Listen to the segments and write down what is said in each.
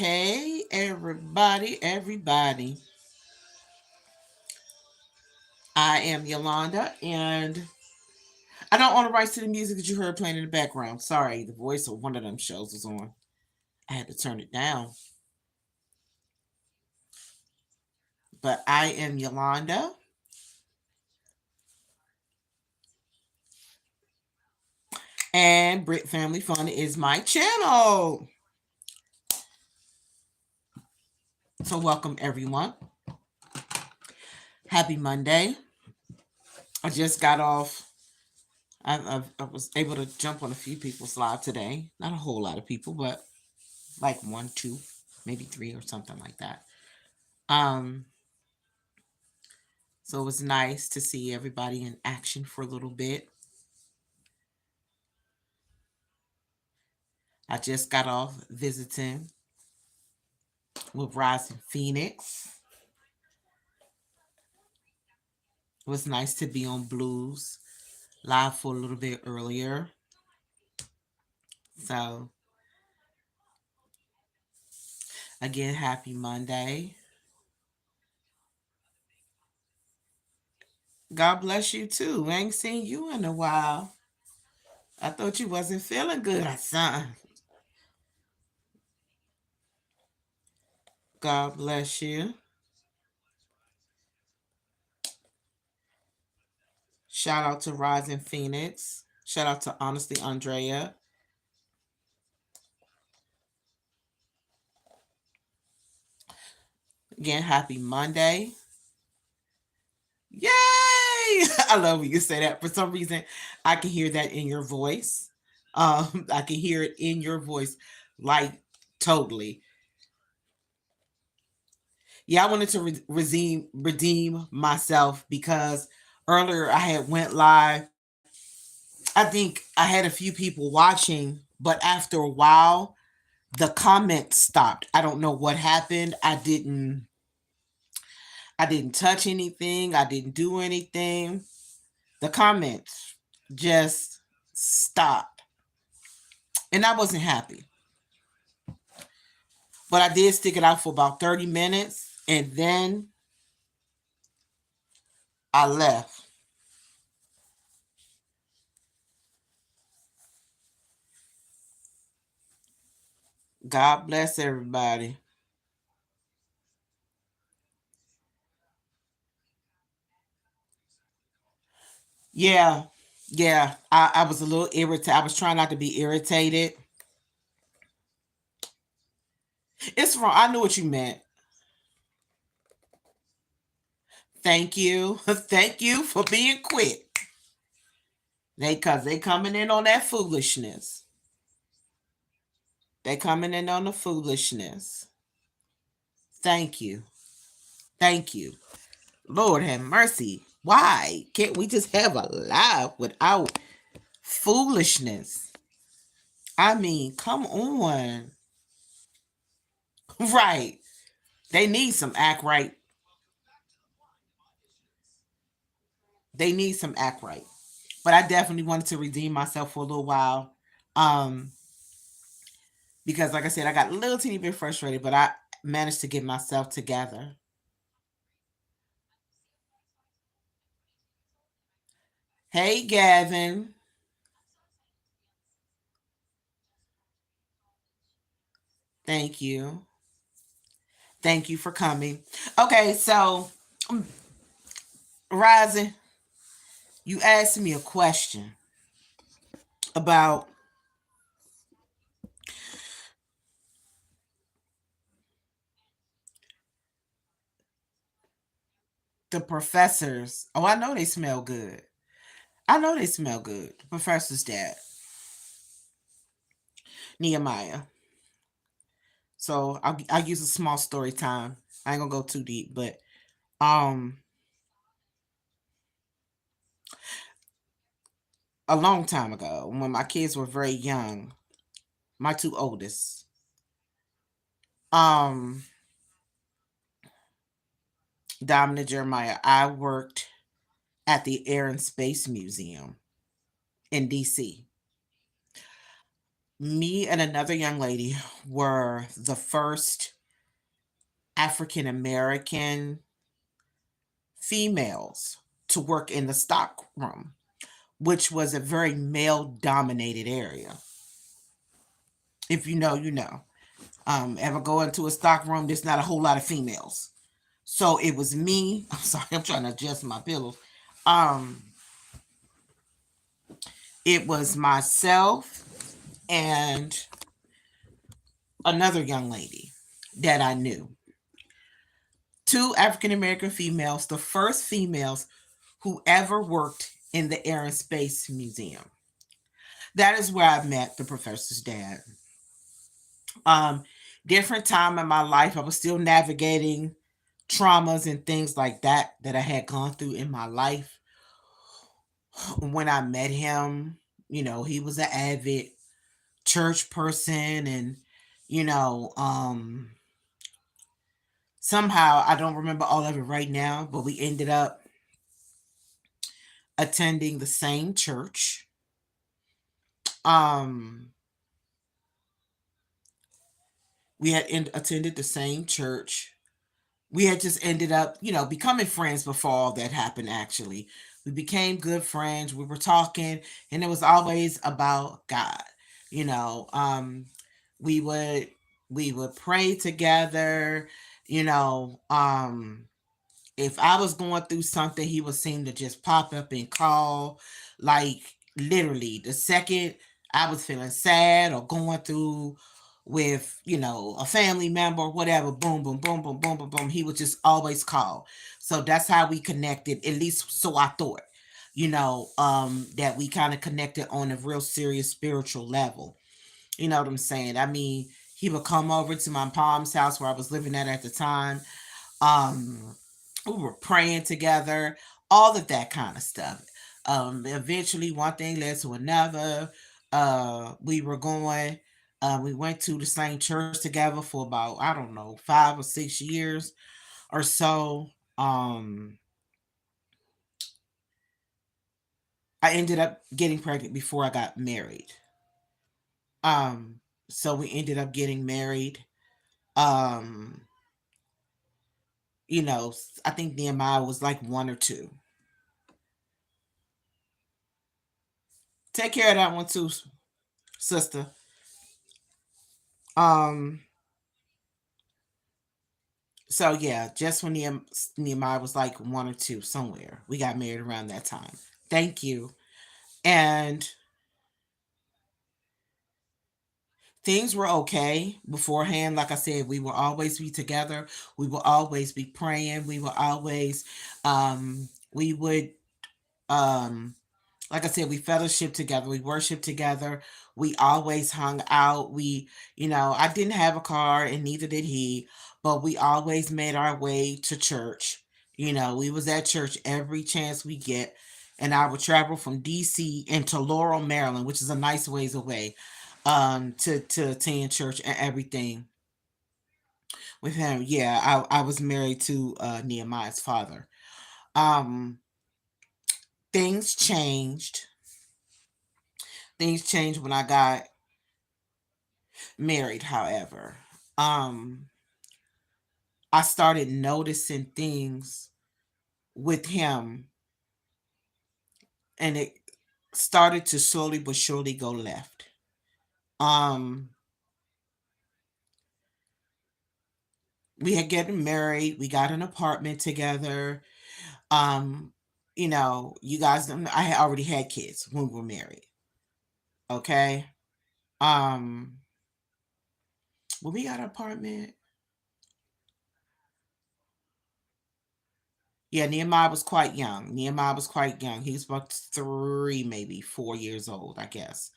Hey, everybody. I am Yolanda, and I don't own the rights to the music that you heard playing in the background. Sorry, the voice of one of them shows was on. I had to turn it down. But I am Yolanda, and Britt Family Fun is my channel. So, welcome everyone. Happy Monday. I just got off. I was able to jump on a few people's live today. Not a whole lot of people, but like one, two, maybe three or something like that. Um, so it was nice to see everybody in action for a little bit. I just got off visiting with Rising Phoenix. It was nice to be on Blues live for a little bit earlier. So, again, happy Monday. God bless you too. I ain't seen you in a while. I thought you wasn't feeling good, son. God bless you. Shout out to Rising Phoenix. Shout out to Honestly Andrea. Again, happy Monday. Yay! I love when you say that. For some reason, I can hear that in your voice. I can hear it in your voice, like totally. Yeah, I wanted to redeem myself because earlier I had went live. I think I had a few people watching, but after a while, the comments stopped. I don't know what happened. I didn't touch anything. I didn't do anything. The comments just stopped. And I wasn't happy. But I did stick it out for about 30 minutes and then I left. God bless everybody. Yeah, yeah. I was a little irritated. I was trying not to be irritated. It's wrong. I knew what you meant. Thank you. Thank you for being quick. They coming in on that foolishness. They coming in on the foolishness. Thank you. Thank you. Lord have mercy. Why can't we just have a life without foolishness? I mean, come on. Right. They need some act right. They need some act right. But I definitely wanted to redeem myself for a little while. Um, because like I said, I got a little teeny bit frustrated, but I managed to get myself together. Hey Gavin. Thank you. Thank you for coming. Okay, so Rising, you asked me a question about the professors. Oh, I know they smell good. I know they smell good. The professor's dad, Nehemiah. So I'll use a small story time. I ain't gonna go too deep, but um, a long time ago, when my kids were very young, my two oldest, um, Dominic Jeremiah, I worked at the Air and Space Museum in DC. Me and another young lady were the first African American females to work in the stock room, which was a very male dominated area. If you know, you know. Ever go into a stock room, there's not a whole lot of females. So it was me. I'm sorry, I'm trying to adjust my pillows. Um, it was myself and another young lady that I knew. Two African American females, the first females who ever worked in the Air and Space Museum. That is where I met the professor's dad. Um, Different time in my life, I was still navigating traumas and things like that I had gone through in my life. When I met him, he was an avid church person, and you know, somehow I don't remember all of it right now, but we ended up attending the same church. Um, we had attended the same church. We had just ended up, becoming friends before all that happened, actually. We became good friends. We were talking, and it was always about God. You know, we would we would pray together, you know, if I was going through something, he would seem to just pop up and call. Like, literally, the second I was feeling sad or going through with, a family member or whatever, boom, boom, boom, boom, boom, boom, boom, he would just always call. So that's how we connected, at least so I thought, that we kind of connected on a real serious spiritual level. You know what I'm saying? I mean, he would come over to my mom's house where I was living at the time. Um, we were praying together, all of that kind of stuff. Eventually, one thing led to another. We were going. We went to the same church together for about, I don't know, 5 or 6 years or so. Um, I ended up getting pregnant before I got married. Um, so we ended up getting married. Um, I think Nehemiah was like 1 or 2. Take care of that one too, sister. Um, so yeah, just when Nehemiah was like 1 or 2 somewhere, we got married around that time. Thank you. And things were okay beforehand. Like I said, we will always be together. We will always be praying. We would, um, like I said, we fellowship together. We worship together. We always hung out. I didn't have a car and neither did he, but we always made our way to church. We was at church every chance we get. And I would travel from DC into Laurel, Maryland, which is a nice ways away, to attend church and everything with him. Yeah, I was married to Nehemiah's father. Um, things changed. Things changed when I got married, however. Um, I started noticing things with him, and it started to slowly but surely go left. Um, we had gotten married, we got an apartment together. Um, you guys don't know, I had already had kids when we were married. Okay. Um, when we got an apartment, yeah, Nehemiah was quite young. Nehemiah was quite young. He was about 3, maybe 4 years old, I guess.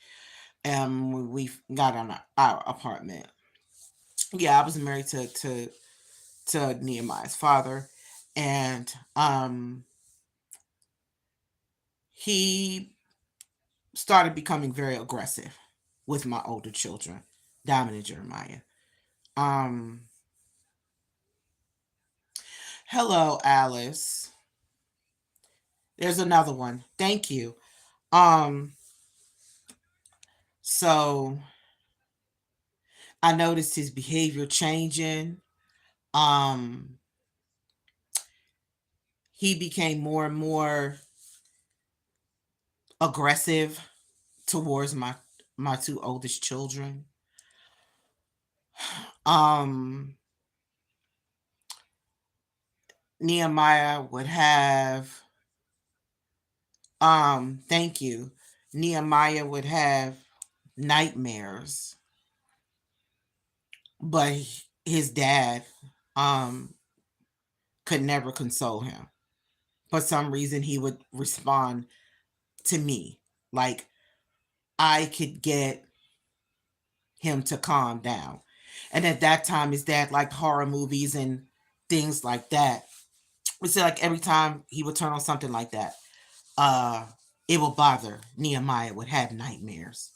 And we got on our apartment. Yeah, I was married to Nehemiah's father, and he started becoming very aggressive with my older children, Diamond and Jeremiah. Um, Hello, Alice. There's another one. Thank you. Um, so I noticed his behavior changing. Um, he became more and more aggressive towards my two oldest children. Um, Nehemiah would have thank you. Nehemiah would have nightmares, but his dad um could never console him. For some reason he would respond to me. Like I could get him to calm down. And at that time his dad liked horror movies and things like that. It's like every time he would turn on something like that, uh it would bother Nehemiah, would have nightmares.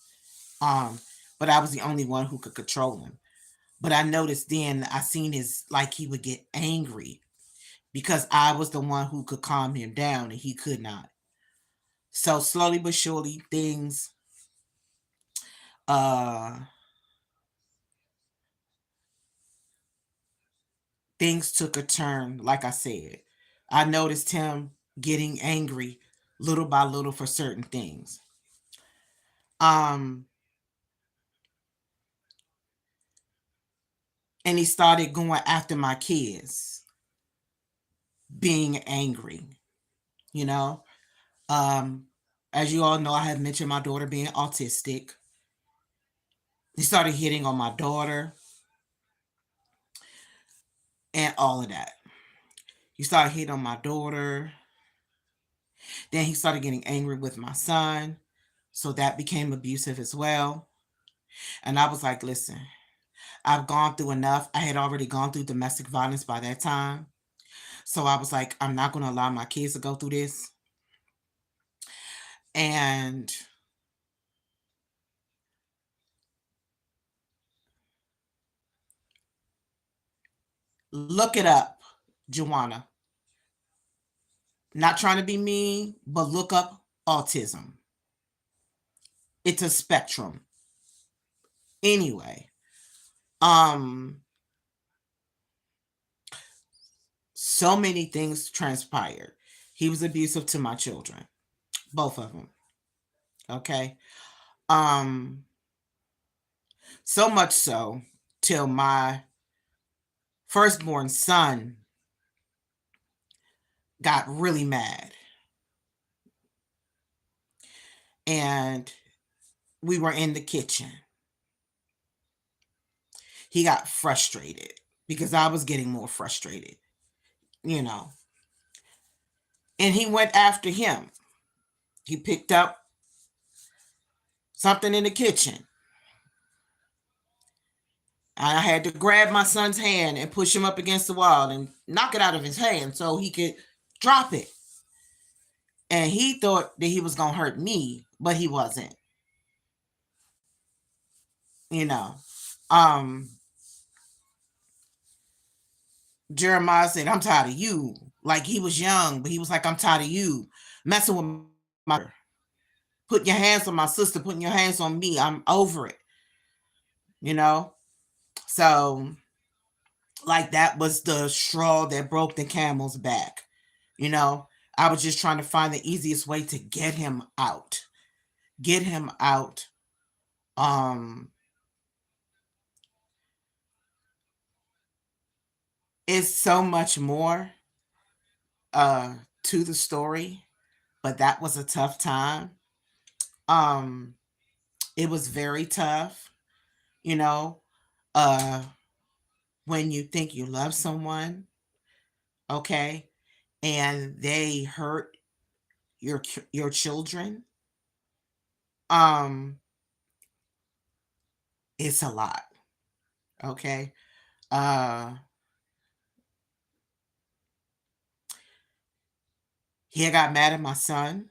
Um, but I was the only one who could control him. But I noticed then I seen his like he would get angry because I was the one who could calm him down and he could not. So slowly but surely uh things took a turn, like I said. I noticed him getting angry little by little for certain things. Um and he started going after my kids, being angry, you know. Um as you all know, I have mentioned my daughter being autistic. He started hitting on my daughter and all of that. He started hitting on my daughter. Then he started getting angry with my son. So that became abusive as well. And I was like, listen, I've gone through enough. I had already gone through domestic violence by that time. So I was like, I'm not going to allow my kids to go through this. And look it up, Joanna. Not trying to be mean, but look up autism. It's a spectrum. Anyway, um, so many things transpired. He was abusive to my children, both of them. Okay. Um, so much so till my firstborn son got really mad. And we were in the kitchen. He got frustrated because I was getting more frustrated, you know. And he went after him. He picked up something in the kitchen. I had to grab my son's hand and push him up against the wall and knock it out of his hand so he could drop it. And he thought that he was going to hurt me, but he wasn't, you know. Um, Jeremiah said, I'm tired of you. Like he was young, but he was like, I'm tired of you messing with my putting your hands on my sister, putting your hands on me. I'm over it, you know? So, like, that was the straw that broke the camel's back, you know? I was just trying to find the easiest way to get him out. Get him out. Um, it's so much more to the story, but that was a tough time. Um, it was very tough, you know. Uh, when you think you love someone, okay, and they hurt your children, um, it's a lot, okay. Uh, he got mad at my son,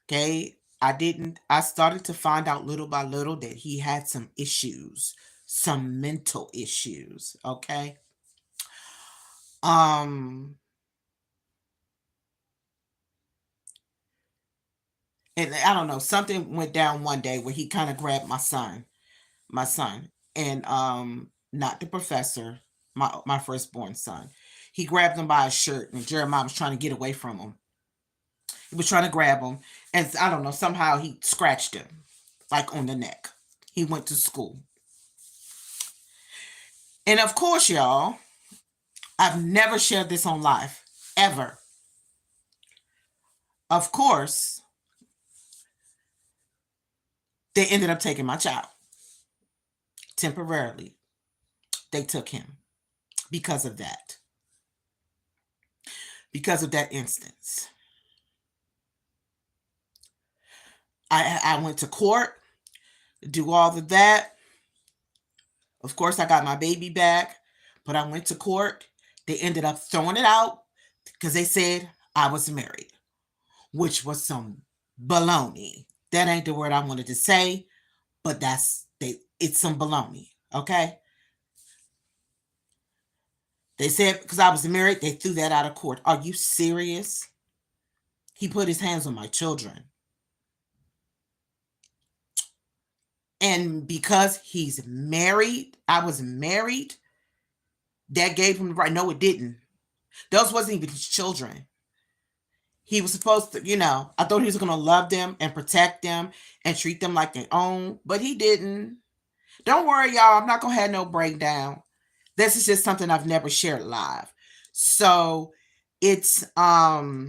okay. I started to find out little by little that he had some issues, some mental issues, okay. Um, and I don't know, something went down one day where he kind of grabbed my son. my son, and not the professor, my firstborn son. He grabbed him by his shirt, and Jeremiah was trying to get away from him. He was trying to grab him, and I don't know, somehow he scratched him, like on the neck. He went to school. And of course, y'all, I've never shared this on live, ever. Of course, they ended up taking my child. Temporarily, they took him because of that. Because of that instance. I went to court, do all of that. Of course, I got my baby back, but I went to court. They ended up throwing it out because they said I was married, which was some baloney. That ain't the word I wanted to say, but it's some baloney, okay? They said because I was married, they threw that out of court. Are you serious? He put his hands on my children. And because he's married, I was married, that gave him the right. No, it didn't. Those wasn't even his children. He was supposed to, I thought he was going to love them and protect them and treat them like their own, but he didn't. Don't worry, y'all. I'm not going to have no breakdown. This is just something I've never shared live. So it's not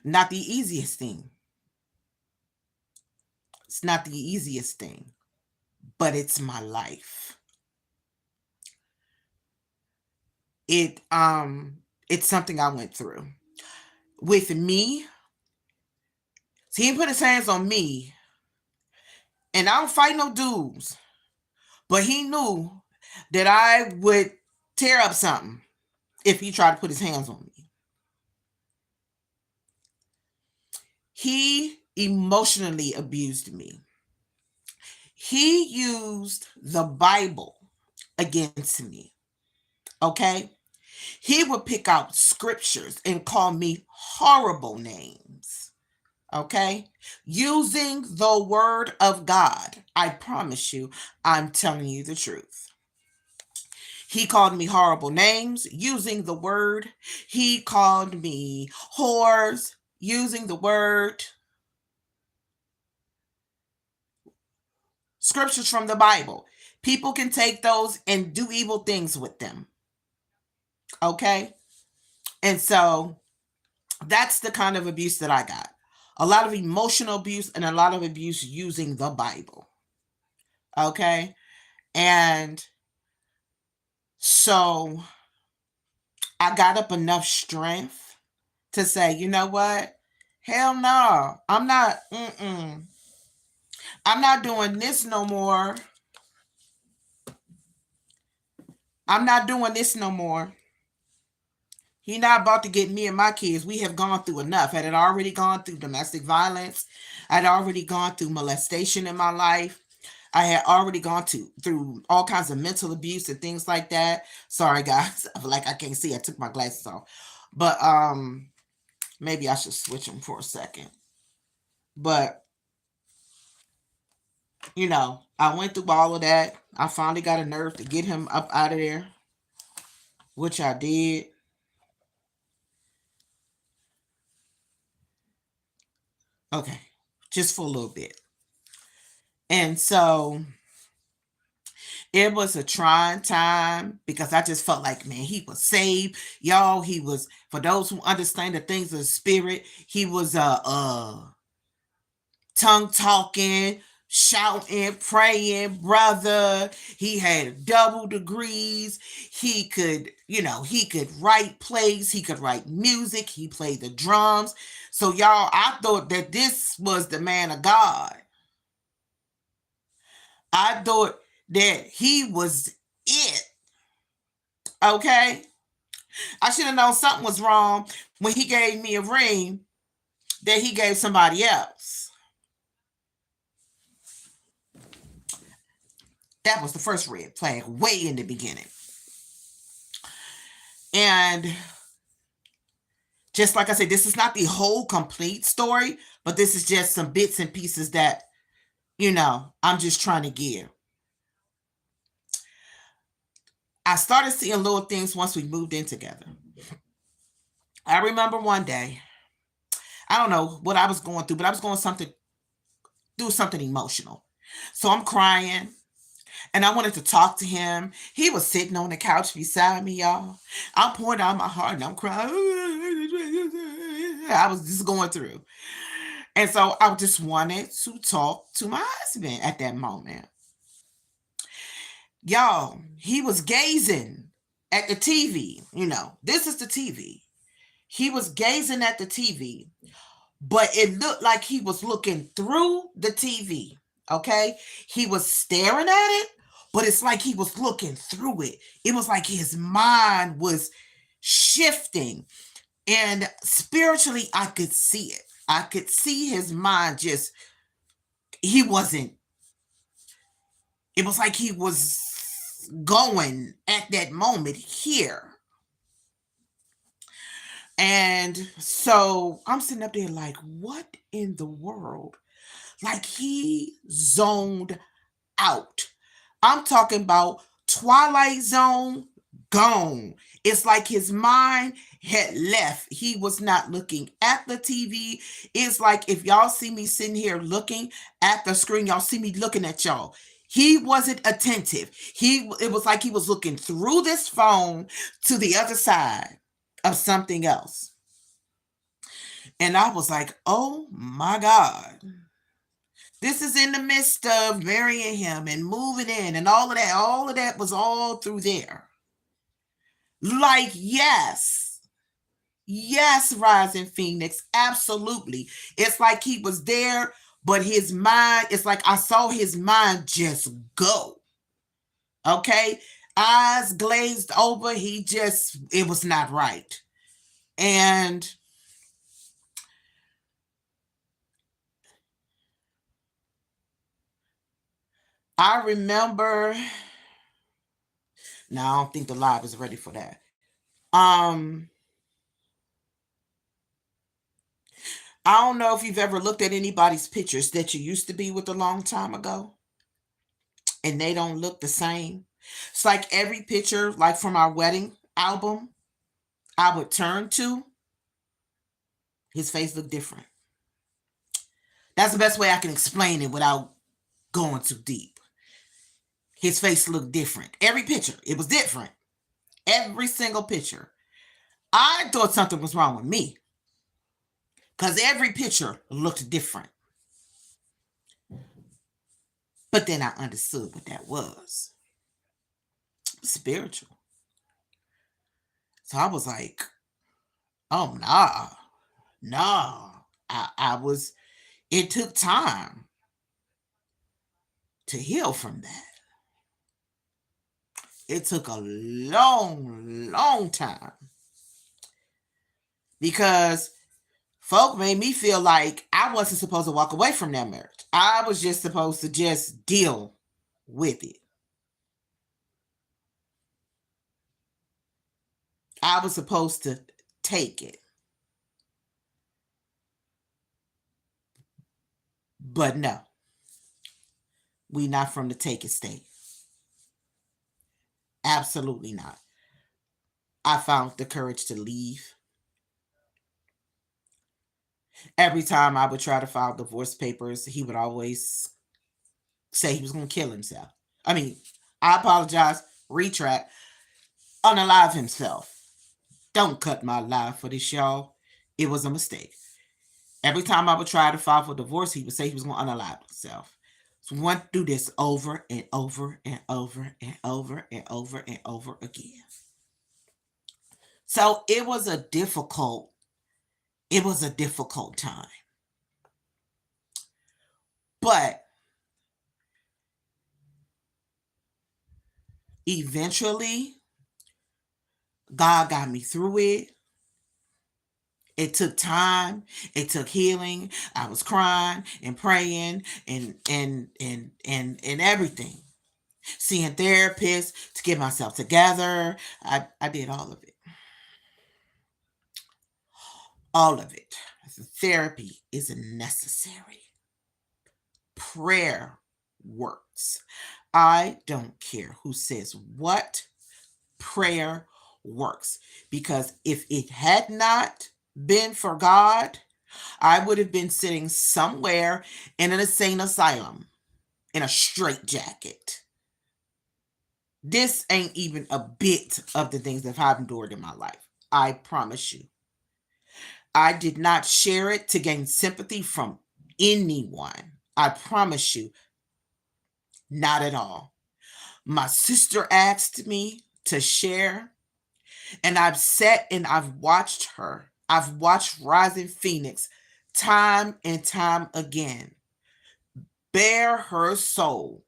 the easiest thing. It's not the easiest thing, but it's my life. It's something I went through. With me, so he put his hands on me, and I don't fight no dudes, but he knew that I would tear up something if he tried to put his hands on me. He emotionally abused me. He used the Bible against me. Okay? He would pick out scriptures and call me horrible names. Okay? Using the word of God. I promise you, I'm telling you the truth. He called me horrible names using the word. He called me whores using the word. Scriptures from the Bible. People can take those and do evil things with them. Okay? And so that's the kind of abuse that I got. A lot of emotional abuse and a lot of abuse using the Bible. Okay? And so I got up enough strength to say, you know what? Hell no. I'm not doing this no more. I'm not doing this no more. He's not about to get me and my kids. We have gone through enough. I had already gone through domestic violence. I'd already gone through molestation in my life. I had already gone through all kinds of mental abuse and things like that. Sorry, guys. I feel like I can't see. I took my glasses off. But maybe I should switch them for a second. But, I went through all of that. I finally got a nerve to get him up out of there, which I did. Okay, just for a little bit. And so it was a trying time because I just felt like, man, he was saved. Y'all, he was, for those who understand the things of the spirit, he was tongue talking, shouting, praying, brother. He had double degrees. He could, he could write plays. He could write music. He played the drums. So y'all, I thought that this was the man of God. I thought that he was it. Okay? I should have known something was wrong when he gave me a ring that he gave somebody else. That was the first red flag way in the beginning. And Just like I said, this is not the whole complete story, but this is just some bits and pieces that, I'm just trying to give. I started seeing little things once we moved in together. I remember one day, I don't know what I was going through, but I was going through something emotional. So I'm crying and I wanted to talk to him. He was sitting on the couch beside me, y'all. I'm pouring out my heart and I'm crying. I was just going through. And so I just wanted to talk to my husband at that moment. Y'all, he was gazing at the TV. This is the TV. He was gazing at the TV, but it looked like he was looking through the TV. Okay? He was staring at it, but it's like he was looking through it. It was like his mind was shifting. And spiritually, I could see it. I could see his mind just, he wasn't, it was like he was going at that moment here. And so I'm sitting up there like, what in the world? Like he zoned out. I'm talking about Twilight Zone gone. It's like his mind had left. He was not looking at the TV. It's like if y'all see me sitting here looking at the screen, y'all see me looking at y'all. He wasn't attentive. It was like he was looking through this phone to the other side of something else. And I was like, oh my God. This is in the midst of marrying him and moving in and all of that. All of that was all through there. Like, yes. Yes, Rising Phoenix. Absolutely. It's like he was there, but his mind, it's like I saw his mind just go. Okay? Eyes glazed over. It was not right. And I remember, no, I don't think the live is ready for that. I don't know if you've ever looked at anybody's pictures that you used to be with a long time ago and they don't look the same. It's like every picture, like from our wedding album, I would turn to, his face looked different. That's the best way I can explain it without going too deep. His face looked different. Every picture, it was different. Every single picture. I thought something was wrong with me because every picture looked different. But then I understood what that was. Spiritual. So I was like, oh, nah. Nah. It took time to heal from that. It took a long, long time. Because folk made me feel like I wasn't supposed to walk away from that marriage. I was just supposed to just deal with it. I was supposed to take it. But no, we not from the take it state. Absolutely not. I found the courage to leave. Every time I would try to file divorce papers, he would always say he was going to kill himself. I mean, I apologize, retract, unalive himself. Don't cut my life for this, y'all. It was a mistake. Every time I would try to file for divorce, he would say he was going to unalive himself. So we went through this over and over and over and over and over and over again. So it was a difficult time. But eventually, God got me through it. It took time. It took healing. I was crying and praying and everything. Seeing therapists to get myself together. I did all of it. All of it. Therapy is necessary. Prayer works. I don't care who says what. Prayer works. Because if it had not been for God, I would have been sitting somewhere in an insane asylum in a straitjacket. This ain't even a bit of the things that I've endured in my life. I promise you. I did not share it to gain sympathy from anyone. I promise you. Not at all. My sister asked me to share, and I've sat and I've watched her. I've watched Rising Phoenix time and time again bare her soul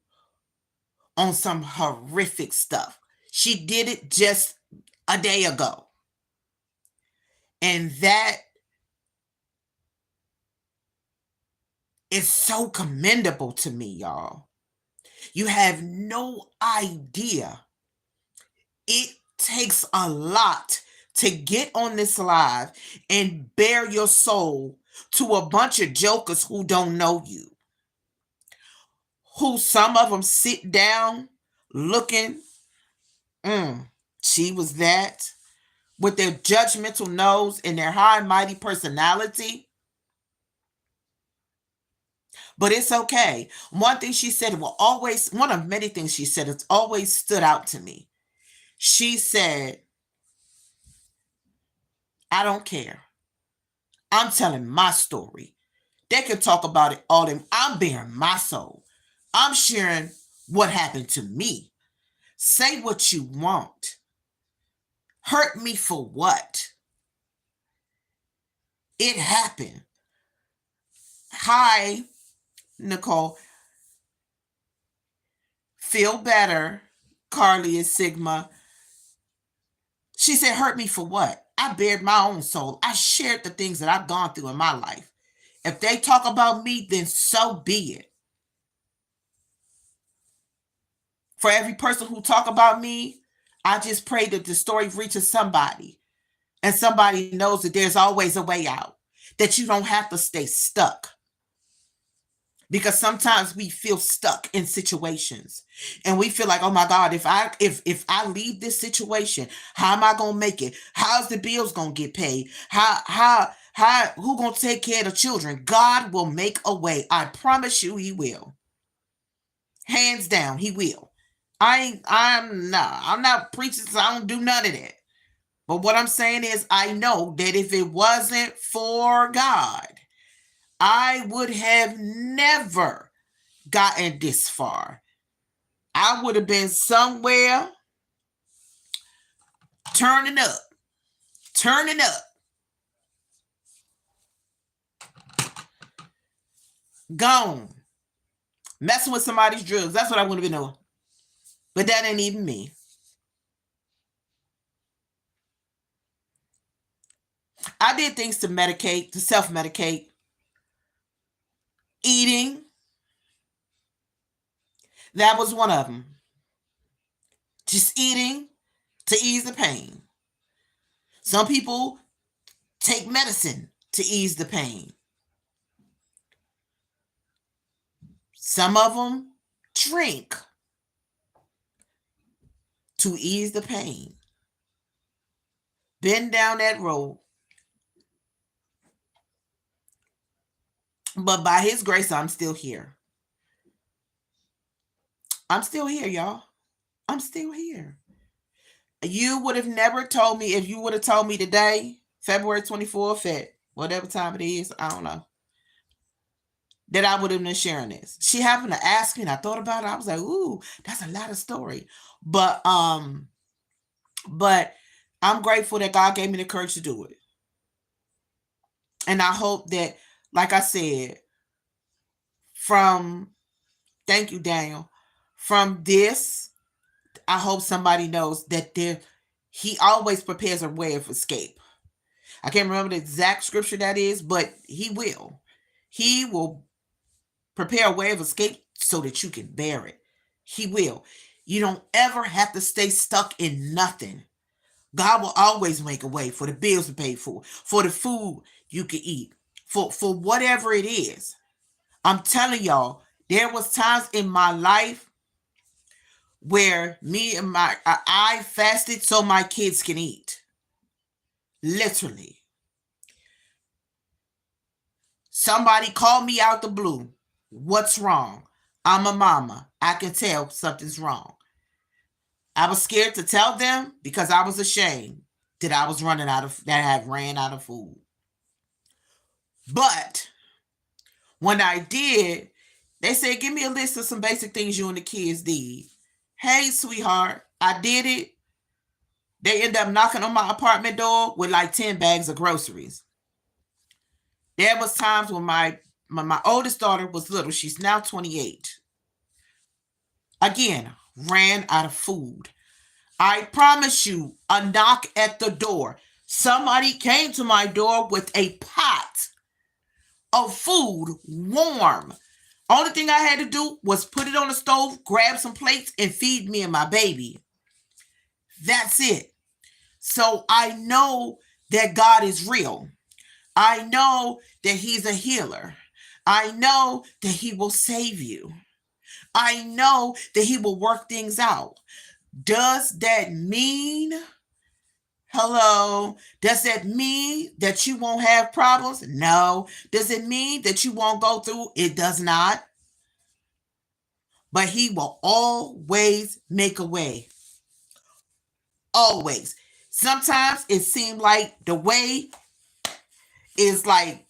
on some horrific stuff. She did it just a day ago. And that is so commendable to me, y'all. You have no idea. It takes a lot to get on this live and bare your soul to a bunch of jokers who don't know you. Who some of them sit down looking, she was that, with their judgmental nose and their high and mighty personality. But it's okay. One thing she said one of many things she said, it's always stood out to me. She said, I don't care. I'm telling my story. They can talk about it all them. I'm bearing my soul. I'm sharing what happened to me. Say what you want. Hurt me for what? It happened. Hi, Nicole. Feel better. Carly is Sigma. She said, hurt me for what? I bared my own soul. I shared the things that I've gone through in my life. If they talk about me, then so be it. For every person who talk about me, I just pray that the story reaches somebody. And somebody knows that there's always a way out. That you don't have to stay stuck. Because sometimes we feel stuck in situations. And we feel like, oh my God, if I leave this situation, how am I gonna make it? How's the bills gonna get paid? Who gonna take care of the children? God will make a way. I promise you he will. Hands down, he will. I'm not preaching, so I don't do none of that. But what I'm saying is, I know that if it wasn't for God, I would have never gotten this far. I would have been somewhere turning up, gone, messing with somebody's drugs. That's what I would have been doing. But that ain't even me. I did things to medicate, to self-medicate. Eating. That was one of them. Just eating to ease the pain. Some people take medicine to ease the pain. Some of them drink to ease the pain. Been down that road. But by his grace, I'm still here. I'm still here, y'all. I'm still here. You would have never told me, if you would have told me today, February 24th at whatever time it is, I don't know, that I would have been sharing this. She happened to ask me and I thought about it. I was like, ooh, that's a lot of story. But I'm grateful that God gave me the courage to do it. And I hope that, like I said, thank you, Daniel, from this, I hope somebody knows that he always prepares a way of escape. I can't remember the exact scripture that is, but he will. He will prepare a way of escape so that you can bear it. He will. You don't ever have to stay stuck in nothing. God will always make a way for the bills to pay for the food you can eat, for whatever it is. I'm telling y'all, there was times in my life where me and I fasted so my kids can eat. Literally. Somebody called me out the blue. What's wrong? I'm a mama. I can tell something's wrong. I was scared to tell them because I was ashamed that I was that I had ran out of food. But when I did, they said, give me a list of some basic things you and the kids did. Hey, sweetheart, I did it. They end up knocking on my apartment door with like 10 bags of groceries. There was times when my oldest daughter was little. She's now 28. Again, ran out of food. I promise you, a knock at the door. Somebody came to my door with a pot of food, warm. Only thing I had to do was put it on the stove, grab some plates, and feed me and my baby. That's it. So I know that God is real. I know that He's a healer. I know that He will save you. I know that He will work things out. Does that mean, hello, does that mean that you won't have problems? No. Does it mean that you won't go through? It does not. But He will always make a way. Always. Sometimes it seems like the way is like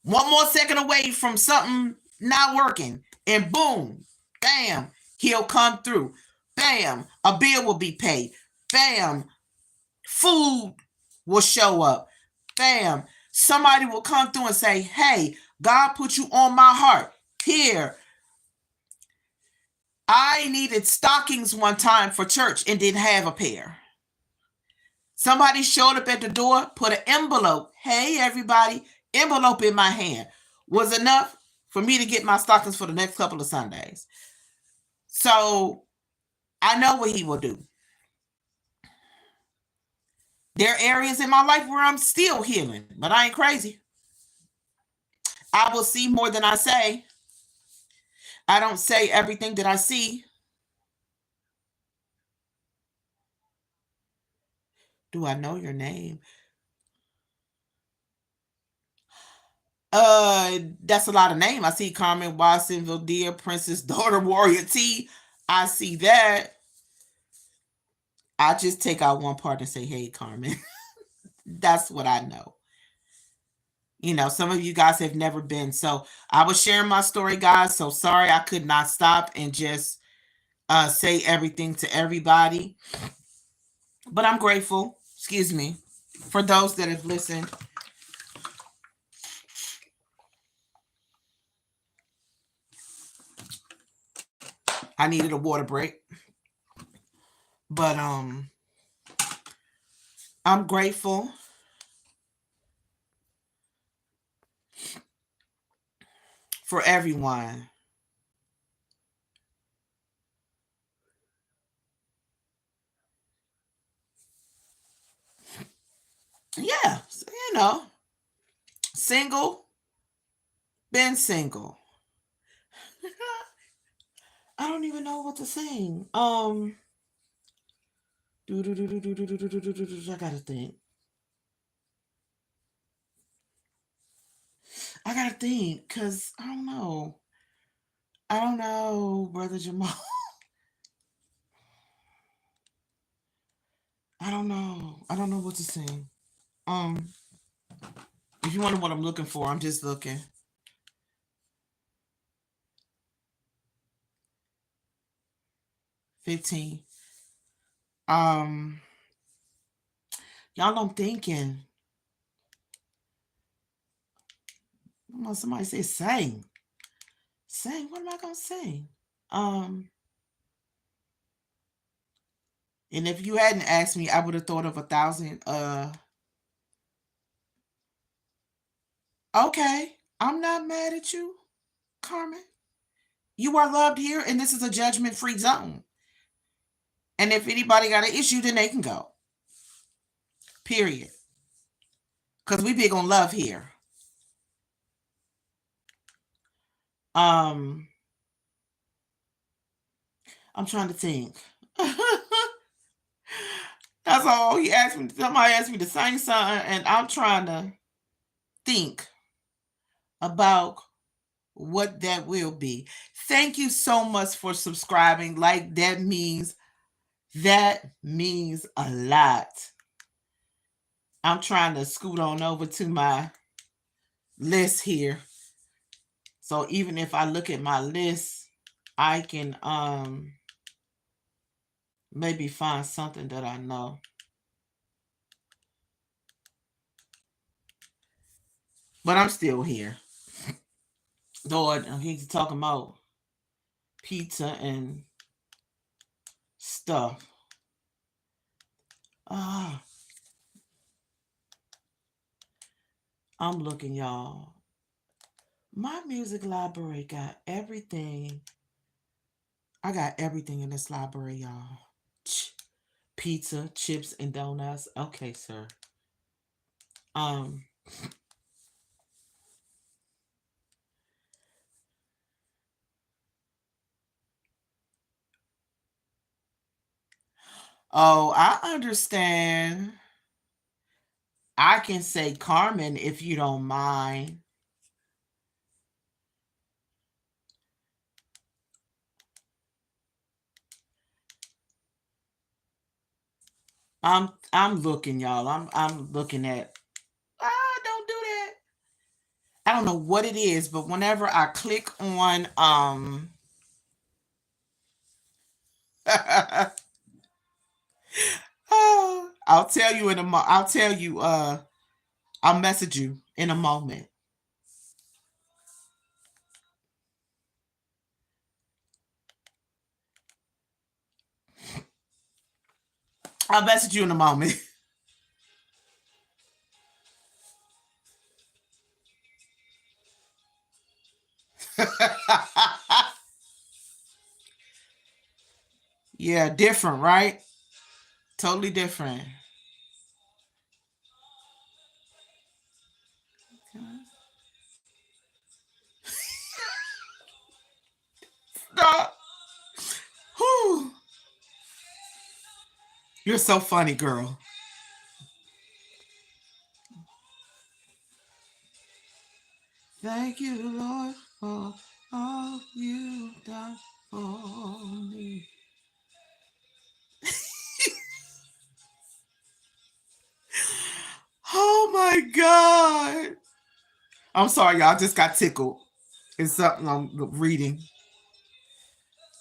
one more second away from something not working. And boom, bam, He'll come through. Bam, a bill will be paid. Bam, food will show up. Bam, somebody will come through and say, hey, God put you on my heart. Here, I needed stockings one time for church and didn't have a pair. Somebody showed up at the door, put an envelope. Hey, everybody, envelope in my hand. Was enough for me to get my stockings for the next couple of Sundays. So I know what He will do. There are areas in my life where I'm still healing, but I ain't crazy. I will see more than I say. I don't say everything that I see. Do I know your name? That's a lot of name. I see Carmen Watsonville, dear Princess, daughter, Warrior T. I see that. I just take out one part and say, hey, Carmen. That's what I know. You know, some of you guys have never been. So I was sharing my story, guys. So sorry I could not stop and just say everything to everybody. But I'm grateful, excuse me, for those that have listened. I needed a water break. But I'm grateful for everyone. Yeah, you know, single, been single. I don't even know what to sing. I gotta think. I gotta think, cause I don't know. I don't know, brother Jamal. I don't know. I don't know what to sing. Um, if you wonder what I'm looking for, I'm just looking. 15. Um, y'all I'm thinking. Somebody say sing. Sing. What am I gonna sing? Um, and if you hadn't asked me, I would have thought of 1,000. Okay. I'm not mad at you, Carmen. You are loved here, and this is a judgment-free zone. And if anybody got an issue, then they can go. Period. Because we big on love here. Um, I'm trying to think. That's all he asked me. Somebody asked me to sing something, and I'm trying to think about what that will be. Thank you so much for subscribing. Like that means a lot. I'm trying to scoot on over to my list here. So even if I look at my list, I can maybe find something that I know. But I'm still here. Lord, he's talking about pizza and stuff. I'm looking, y'all. My music library got everything. I got everything in this library, y'all. Pizza, chips, and donuts. Okay, sir. Oh, I understand. I can say Carmen if you don't mind. I'm looking, y'all. I'm looking at. Don't do that. I don't know what it is, but whenever I click on I'll tell you in a I'll tell you I'll message you in a moment. I'll message you in a moment. Yeah, different, right? Totally different. Stop. Whew. You're so funny, girl. Thank you, Lord, for all you've done for me. Oh my God. I'm sorry, y'all. I just got tickled. It's something I'm reading.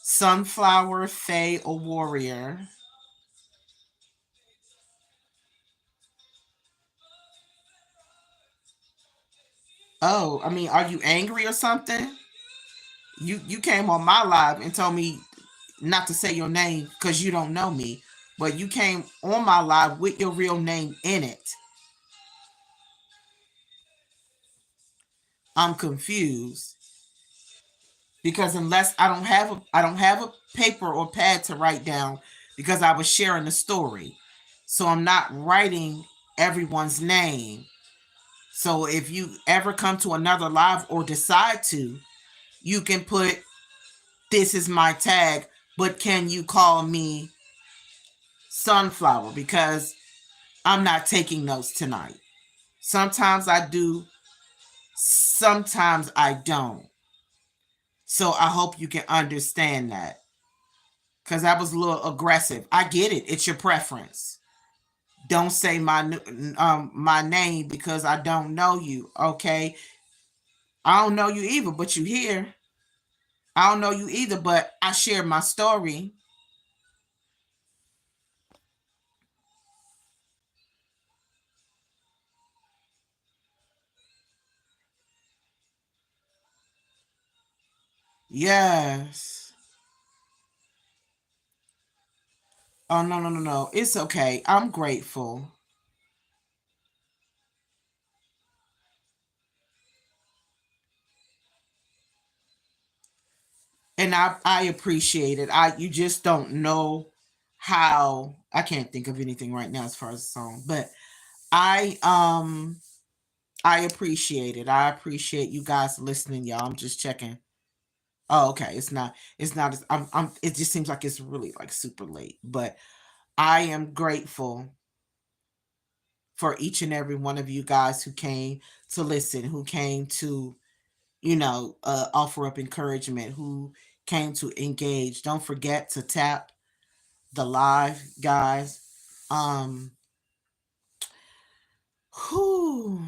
Sunflower, Fae, or Warrior. Oh, I mean, are you angry or something? You came on my live and told me not to say your name because you don't know me, but you came on my live with your real name in it. I'm confused because unless I don't have a paper or pad to write down because I was sharing the story, so I'm not writing everyone's name. So if you ever come to another live or decide to, you can put this is my tag, but can you call me Sunflower because I'm not taking notes tonight. Sometimes I do, sometimes I don't. So I hope you can understand that because that was a little aggressive. I get it. It's your preference. Don't say my name because I don't know you. Okay, I don't know you either, but you here. I don't know you either, but I share my story. Yes. Oh no, no, no, no. It's okay. I'm grateful. And I appreciate it. You just don't know how I can't think of anything right now as far as a song, but I um I appreciate it. I appreciate you guys listening, y'all. I'm just checking. Oh, okay. It's not as it just seems like it's really like super late. But I am grateful for each and every one of you guys who came to listen, who came to, offer up encouragement, who came to engage. Don't forget to tap the live, guys. Um whew.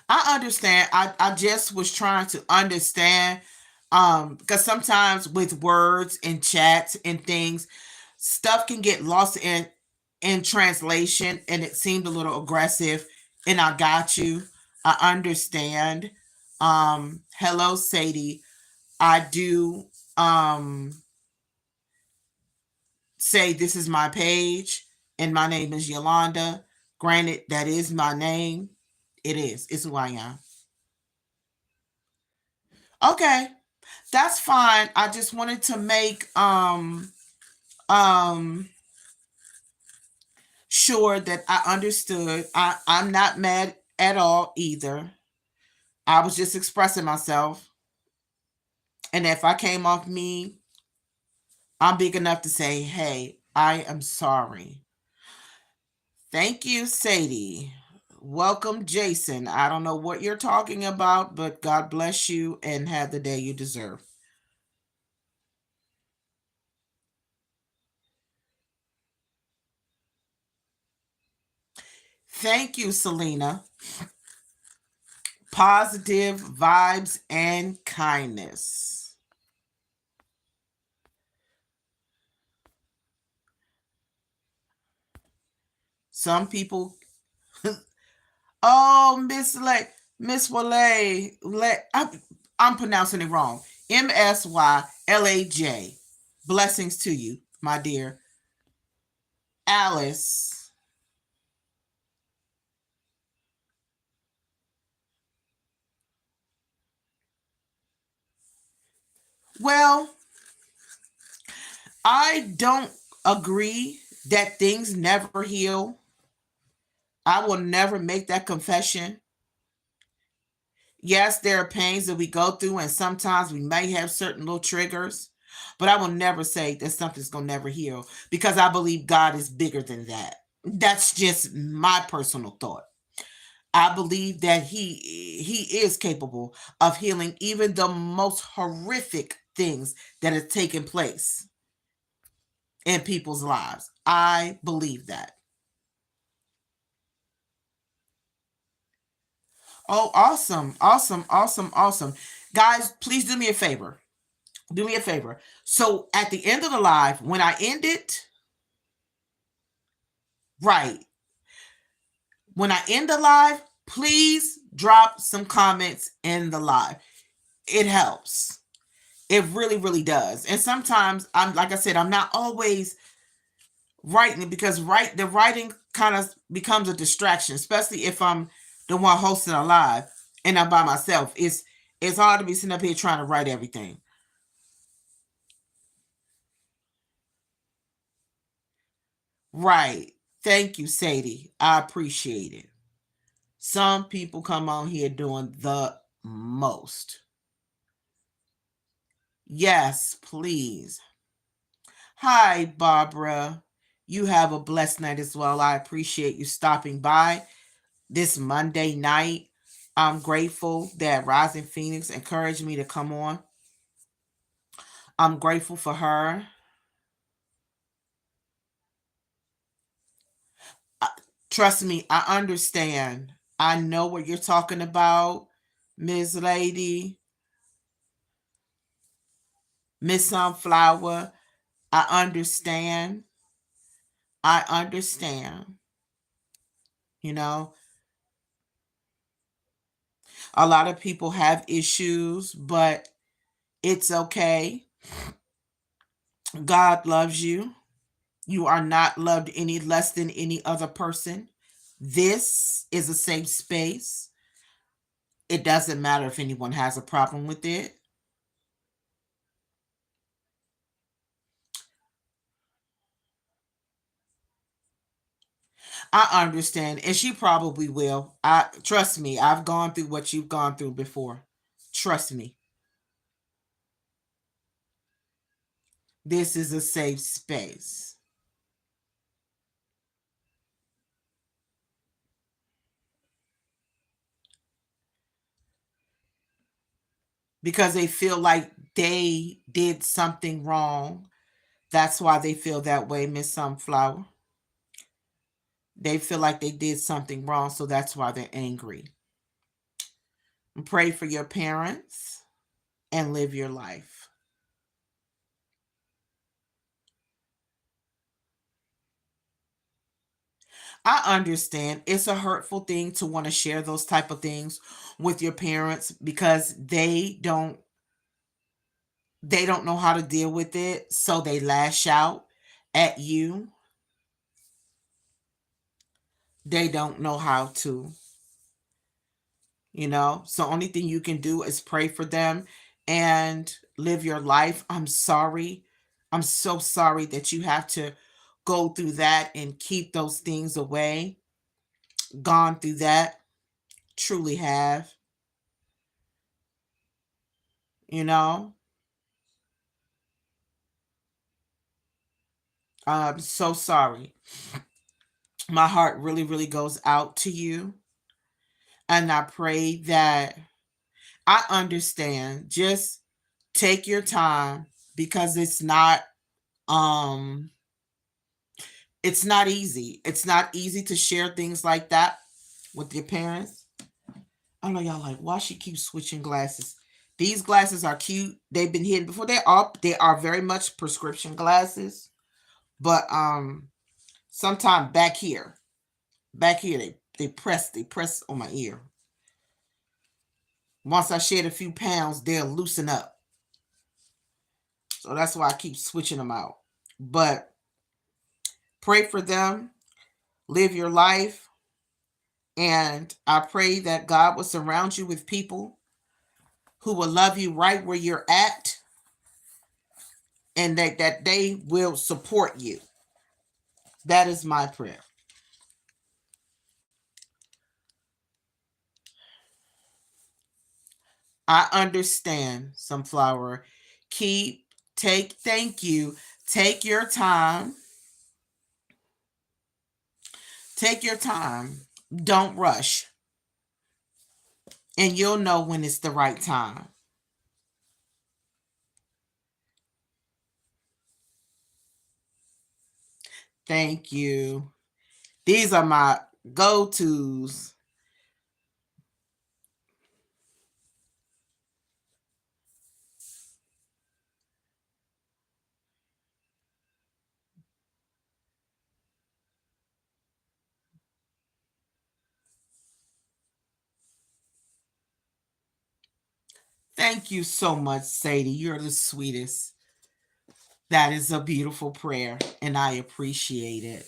I understand. I just was trying to understand, because sometimes with words and chats and things, stuff can get lost in translation, and it seemed a little aggressive, and I got you. I understand. Hello Sadie. I do say this is my page and my name is Yolanda. Granted, that is my name. It is. It's who I am. Okay. That's fine. I just wanted to make um sure that I understood. I'm not mad at all either. I was just expressing myself. And if I came off me, I'm big enough to say, hey, I am sorry. Thank you, Sadie. Welcome, Jason. I don't know what you're talking about, but God bless you and have the day you deserve. Thank you, Selena. Positive vibes and kindness. Some people, oh, Miss Wale, I'm pronouncing it wrong. Msyllaj. Blessings to you, my dear Alice. Well, I don't agree that things never heal. I will never make that confession. Yes, there are pains that we go through, and sometimes we may have certain little triggers, but I will never say that something's going to never heal because I believe God is bigger than that. That's just my personal thought. I believe that he is capable of healing even the most horrific things that have taken place in people's lives. I believe that. Oh, awesome. Awesome. Awesome. Awesome. Guys, please do me a favor. Do me a favor. So at the end of the live, when I end it, right, when I end the live, please drop some comments in the live. It helps. It really, really does. And sometimes I'm like I said, I'm not always writing it because the writing kind of becomes a distraction, especially if I'm the one hosting a live and I'm by myself. It's hard to be sitting up here trying to write everything. Right. Thank you, Sadie. I appreciate it. Some people come on here doing the most. Yes, please. Hi, Barbara. You have a blessed night as well. I appreciate you stopping by this Monday night. I'm grateful that Rising Phoenix encouraged me to come on. I'm grateful for her. Uh, Trust me, I understand. I know what you're talking about, Ms. Lady, Miss Sunflower. I understand. I understand. You know, a lot of people have issues, but it's okay. God loves you. You are not loved any less than any other person. This is a safe space. It doesn't matter if anyone has a problem with it. I understand, and she probably will. I trust me. I've gone through what you've gone through before. Trust me. This is a safe space because they feel like they did something wrong. That's why they feel that way, Miss Sunflower. They feel like they did something wrong, so that's why they're angry. Pray for your parents and live your life. I understand it's a hurtful thing to want to share those type of things with your parents because they don't know how to deal with it, so they lash out at you. They don't know how to, So only thing you can do is pray for them and live your life. I'm sorry. I'm so sorry that you have to go through that and keep those things away. Gone through that, truly have, you know. I'm so sorry. My heart really, really goes out to you. And I pray that I understand. Just take your time because um it's not easy. It's not easy to share things like that with your parents. I know y'all like why she keeps switching glasses. These glasses are cute. They've been hidden before. They are very much prescription glasses. But sometime back here they press on my ear. Once I shed a few pounds, they'll loosen up. So that's why I keep switching them out. But pray for them, live your life, and I pray that God will surround you with people who will love you right where you're at and that they will support you. That is my prayer. I understand, Sunflower. Thank you. Take your time. Take your time. Don't rush. And you'll know when it's the right time. Thank you. These are my go tos. Thank you so much, Sadie. You're the sweetest. That is a beautiful prayer, and I appreciate it.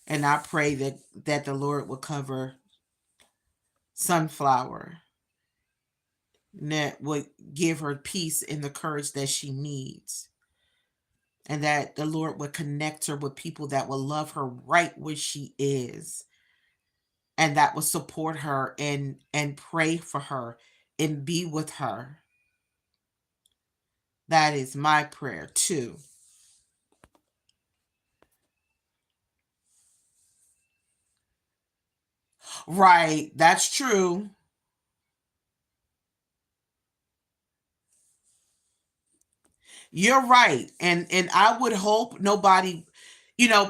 And I pray that the Lord will cover Sunflower, and that would give her peace and the courage that she needs, and that the Lord would connect her with people that will love her right where she is, and that will support her and pray for her and be with her. That is my prayer too. Right, that's true. You're right. And I would hope nobody,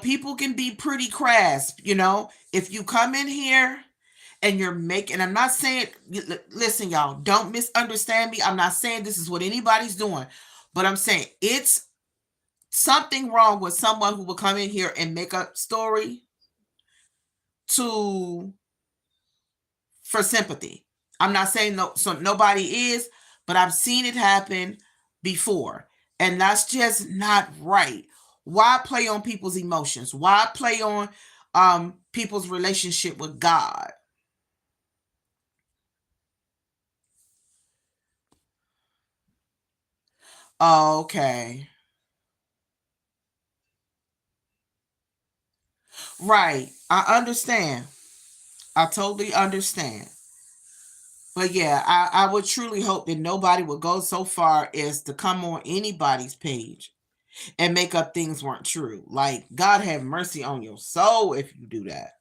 people can be pretty crass, If you come in here and you're making, I'm not saying, listen, y'all, don't misunderstand me. I'm not saying this is what anybody's doing, but I'm saying it's something wrong with someone who will come in here and make a story to for sympathy. I'm not saying no, so nobody is, but I've seen it happen before, and that's just not right. Why play on people's emotions? Why play on people's relationship with God? Okay. Right. I understand. I totally understand. But yeah, I would truly hope that nobody would go so far as to come on anybody's page and make up things weren't true. Like, God have mercy on your soul if you do that.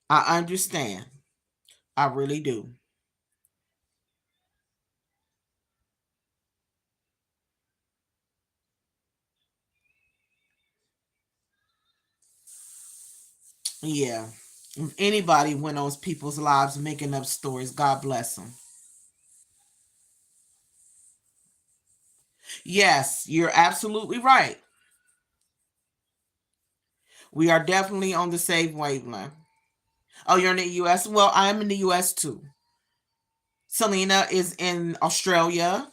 I understand. I really do. Yeah. If anybody went on people's lives making up stories, God bless them. Yes, you're absolutely right. We are definitely on the same wavelength. Oh, you're in the US? Well, I'm in the US too. Selena is in Australia.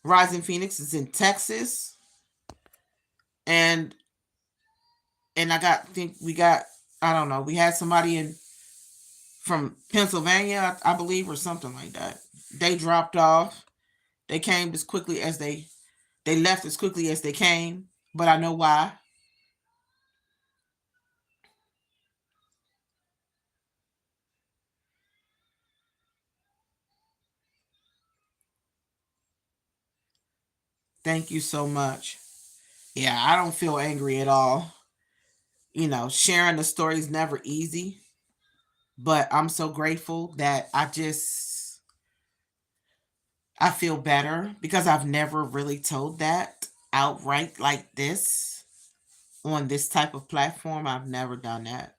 Rising Phoenix is in Texas. And think we got, I don't know, we had somebody in from Pennsylvania, I believe, or something like that. They dropped off. They came as quickly as they left as quickly as they came, but I know why. Thank you so much. Yeah, I don't feel angry at all. Sharing the story is never easy, but I'm so grateful that I feel better because I've never really told that outright like this on this type of platform. I've never done that.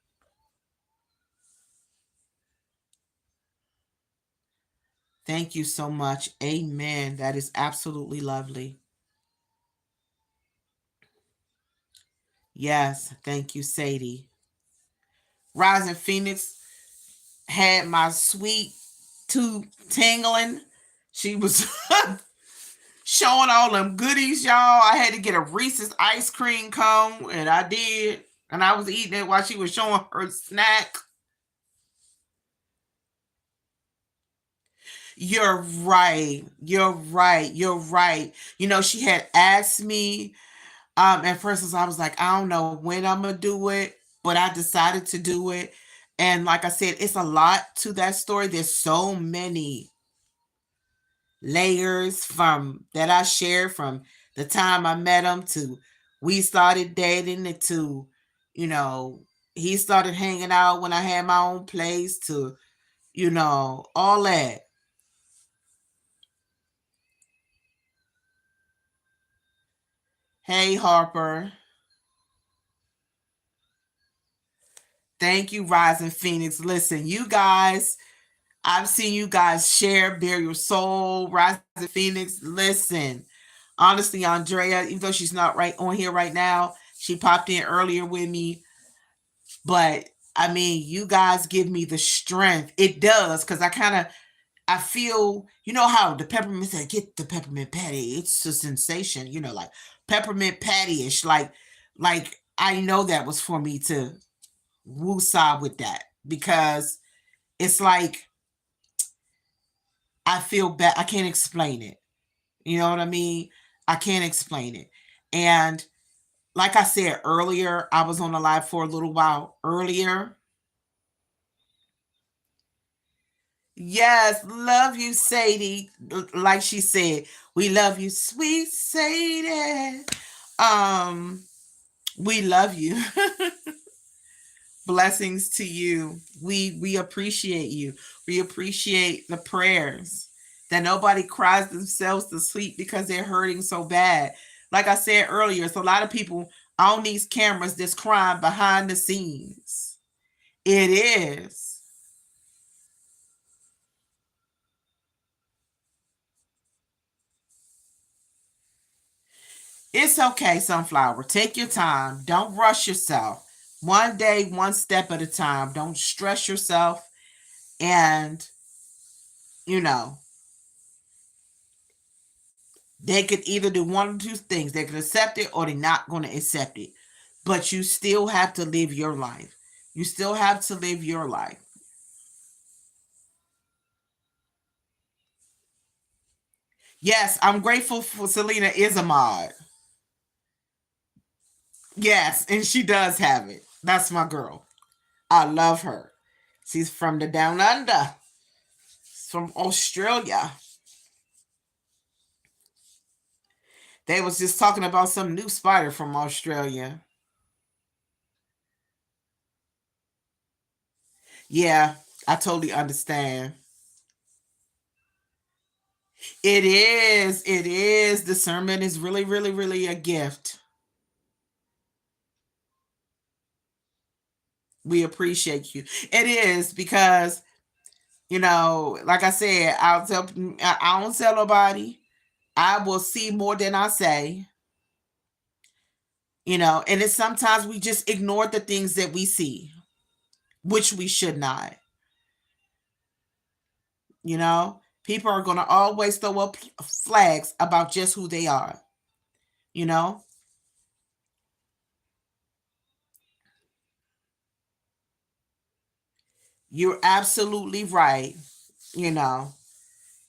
Thank you so much. Amen. That is absolutely lovely. Yes, thank you, Sadie. Rising Phoenix had my sweet tooth tingling. She was showing all them goodies, y'all. I had to get a Reese's ice cream cone, and I did. And I was eating it while she was showing her snack. You're right. You're right. You're right. She had asked me, at first I was like, I don't know when I'm gonna do it, but I decided to do it. And like I said, it's a lot to that story. There's so many layers from that I shared from the time I met him to we started dating and to, you know, he started hanging out when I had my own place to, all that. Hey Harper. Thank you, Rising Phoenix. Listen, you guys, I've seen you guys share, bare your soul, Rising Phoenix. Listen, honestly, Andrea, even though she's not right on here right now, she popped in earlier with me. But I mean, you guys give me the strength. It does, because I feel, how the peppermint said, get the peppermint patty. It's a sensation, like peppermint patty-ish. Like I know that was for me to woo-saw with that because it's like I feel bad. I can't explain it. You know what I mean? I can't explain it. And like I said earlier, I was on the live for a little while earlier. Yes, love you, Sadie. Like she said, we love you, sweet Sadie. Um, we love you. Blessings to you. We appreciate you. We appreciate the prayers that nobody cries themselves to sleep because they're hurting so bad. Like I said earlier, it's a lot of people on these cameras that's crying behind the scenes. It is. It's okay, Sunflower. Take your time. Don't rush yourself. One day, one step at a time. Don't stress yourself. And, you know, they could either do one or two things. They could accept it or they're not going to accept it. But you still have to live your life. You still have to live your life. Yes, I'm grateful for Selena is a mod. Yes, and she does have it. That's my girl. I love her. She's from the down under. She's from Australia. They was just talking about some new spider from Australia. Yeah, I totally understand. It is. It is. Discernment is really, really, really a gift. We appreciate you. It is because, like I said, I don't tell nobody. I will see more than I say. And it's sometimes we just ignore the things that we see, which we should not. People are going to always throw up flags about just who they are. You know, you're absolutely right. You know,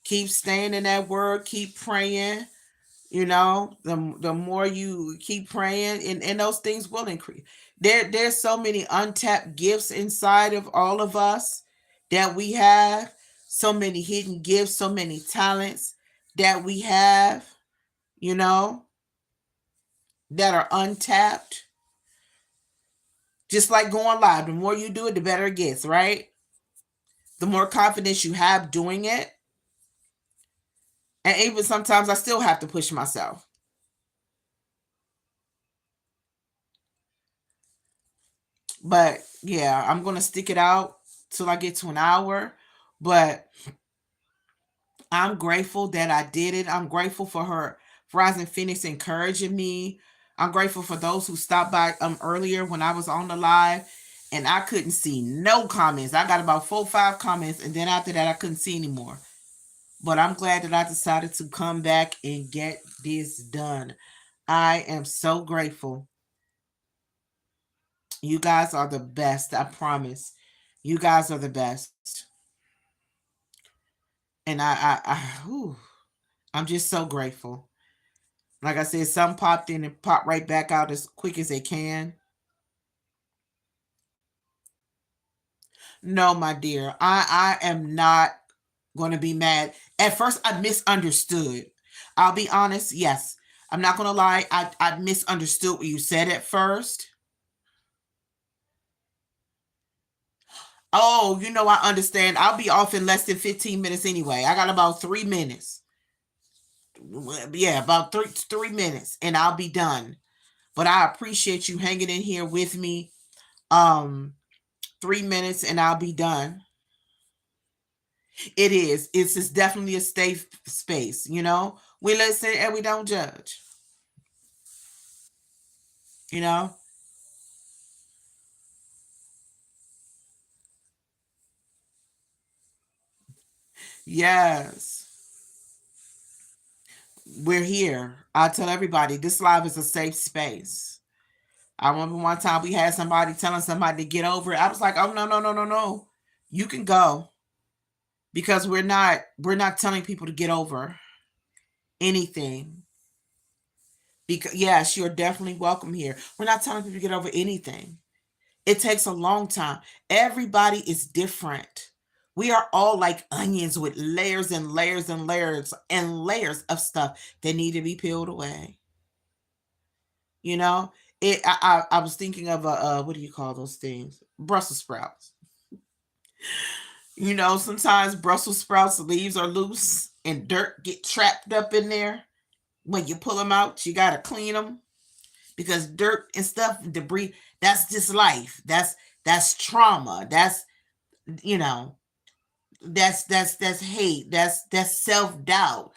keep staying in that word, keep praying. The more you keep praying, and those things will increase. There's so many untapped gifts inside of all of us that we have, so many hidden gifts, so many talents that we have, you know, that are untapped. Just like going live, the more you do it, the better it gets, right? The more confidence you have doing it. And even sometimes I still have to push myself. But yeah, I'm going to stick it out till I get to an hour. But I'm grateful that I did it. I'm grateful for her, Rising Phoenix, encouraging me. I'm grateful for those who stopped by earlier when I was on the live and I couldn't see no comments. I got about 4 or 5 comments, and then after that I couldn't see anymore. But I'm glad that I decided to come back and get this done. I am so grateful. You guys are the best, I promise. You guys are the best. And I'm just so grateful. Like I said, some popped in and popped right back out as quick as they can. No, my dear, I am not going to be mad. At first, I misunderstood. I'll be honest. Yes, I'm not going to lie. I misunderstood what you said at first. Oh, I understand. I'll be off in less than 15 minutes anyway. I got about 3 minutes. Yeah, about three minutes, and I'll be done. But I appreciate you hanging in here with me. 3 minutes, and I'll be done. It is. It's definitely a safe space. We listen and we don't judge. You know. Yes, we're here. I tell everybody this live is a safe space. I remember one time we had somebody telling somebody to get over it. I was like, oh, no, no, no, no, no. You can go, because we're not telling people to get over anything. Because yes, you're definitely welcome here. We're not telling people to get over anything. It takes a long time. Everybody is different. We are all like onions with layers and layers and layers and layers of stuff that need to be peeled away. You know, I was thinking of what do you call those things? Brussels sprouts. Sometimes Brussels sprouts leaves are loose and dirt get trapped up in there. When you pull them out, you gotta clean them because dirt and stuff, debris. That's just life. That's trauma. You know that's hate. That's self-doubt.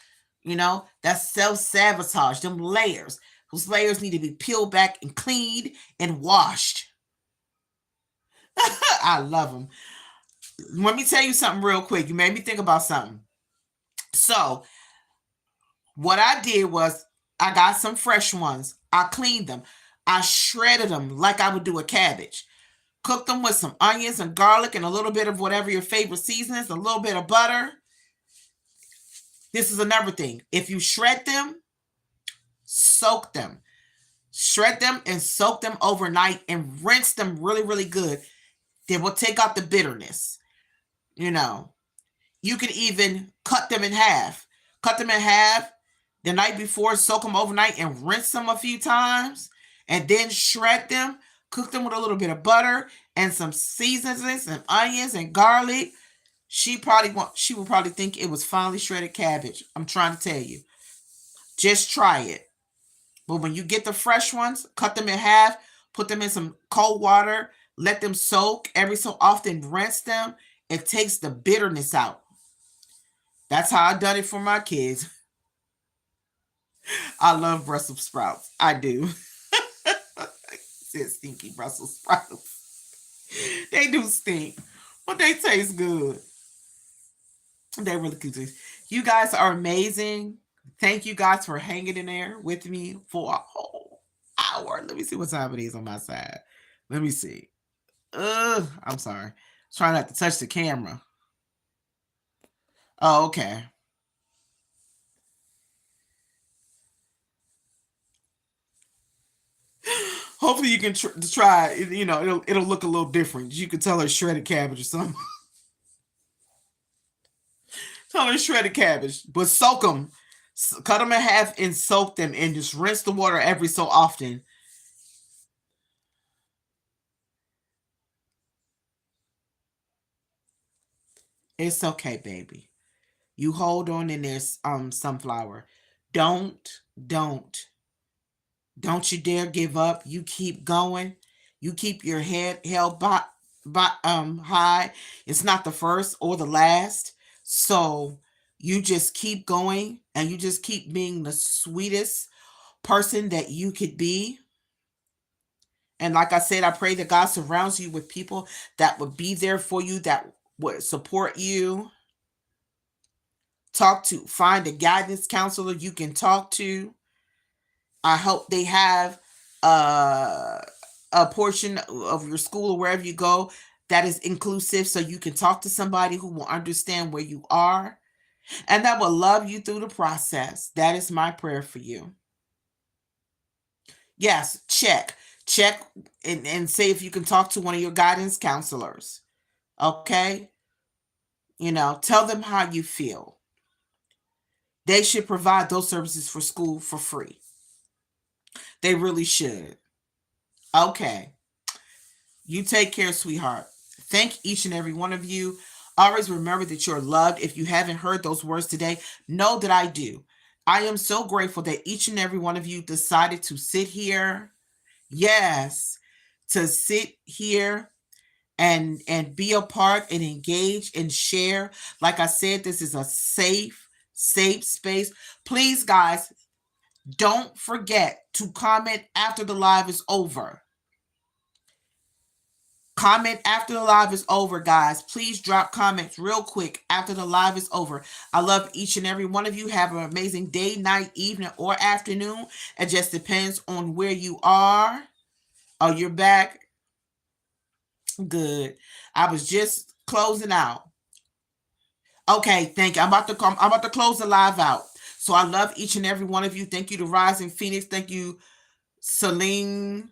That's self-sabotage. Them layers. Those layers need to be peeled back and cleaned and washed. I love them. Let me tell you something real quick. You made me think about something. So what I did was I got some fresh ones. I cleaned them. I shredded them like I would do a cabbage. Cooked them with some onions and garlic and a little bit of whatever your favorite season is, a little bit of butter. This is another thing. If you shred them, soak them. Shred them and soak them overnight and rinse them really, really good. They will take out the bitterness. You know, you can even cut them in half. Cut them in half the night before, soak them overnight and rinse them a few times, and then shred them. Cook them with a little bit of butter and some seasonings and onions and garlic. She will probably think it was finely shredded cabbage. I'm trying to tell you. Just try it. But when you get the fresh ones, cut them in half, put them in some cold water, let them soak every so often, rinse them. It takes the bitterness out. That's how I done it for my kids. I love Brussels sprouts. I do. Said stinky Brussels sprouts. They do stink, but they taste good. They really do. You guys are amazing. Thank you guys for hanging in there with me for a whole hour. Let me see what time it is on my side. Let me see. I'm sorry. Trying not to touch the camera. Oh, okay. Hopefully you can try. You know, it'll look a little different. You can tell her shredded cabbage or something. Tell her shredded cabbage, but soak them. Cut them in half and soak them, and just rinse the water every so often. It's okay, baby. You hold on in there, sunflower. Don't, don't, don't you dare give up. You keep going. You keep your head held high. It's not the first or the last. So you just keep going and you just keep being the sweetest person that you could be. And like I said, I pray that God surrounds you with people that would be there for you, that would support you. Find a guidance counselor you can talk to. I hope they have uh, a portion of your school or wherever you go that is inclusive, so you can talk to somebody who will understand where you are and that will love you through the process. That is my prayer for you. Yes, check and see if you can talk to one of your guidance counselors. Okay? You know, tell them how you feel. They should provide those services for school for free. They really should. Okay. You take care, sweetheart. Thank each and every one of you. Always remember that you're loved. If you haven't heard those words today, know that I do. I am so grateful that each and every one of you decided to sit here. Yes, to sit here and be a part and engage and share. Like I said, this is a safe space. Please, guys, don't forget to comment after the live is over. Comment after the live is over, guys. Please drop comments real quick after the live is over. I love each and every one of you. Have an amazing day, night, evening, or afternoon. It just depends on where you are. Oh, you're back. Good. I was just closing out. Okay, thank you. I'm about to close the live out. So I love each and every one of you. Thank you to Rising Phoenix. Thank you, Celine.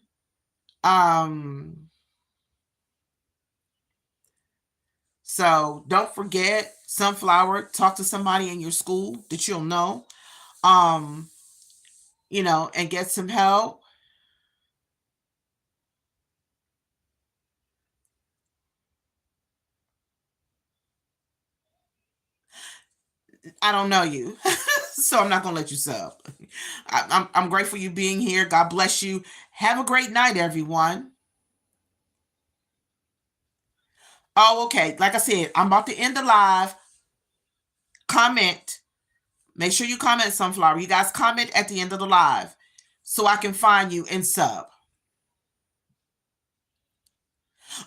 So don't forget, Sunflower, talk to somebody in your school that you'll know. Um, and get some help. I don't know you, so I'm not gonna let you sub. I'm grateful you being here. God bless you. Have a great night, everyone. Oh, okay. Like I said, I'm about to end the live. Comment. Make sure you comment, Sunflower. You guys comment at the end of the live so I can find you and sub.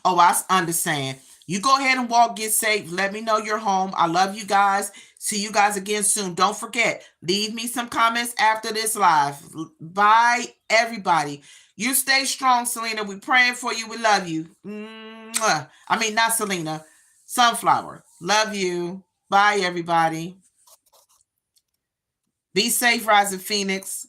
Oh, I understand. You go ahead and walk, get safe. Let me know you're home. I love you guys. See you guys again soon. Don't forget, leave me some comments after this live. Bye, everybody. You stay strong, Selena. We're praying for you. We love you. I mean, not Selena. Sunflower. Love you. Bye, everybody. Be safe, Rising Phoenix.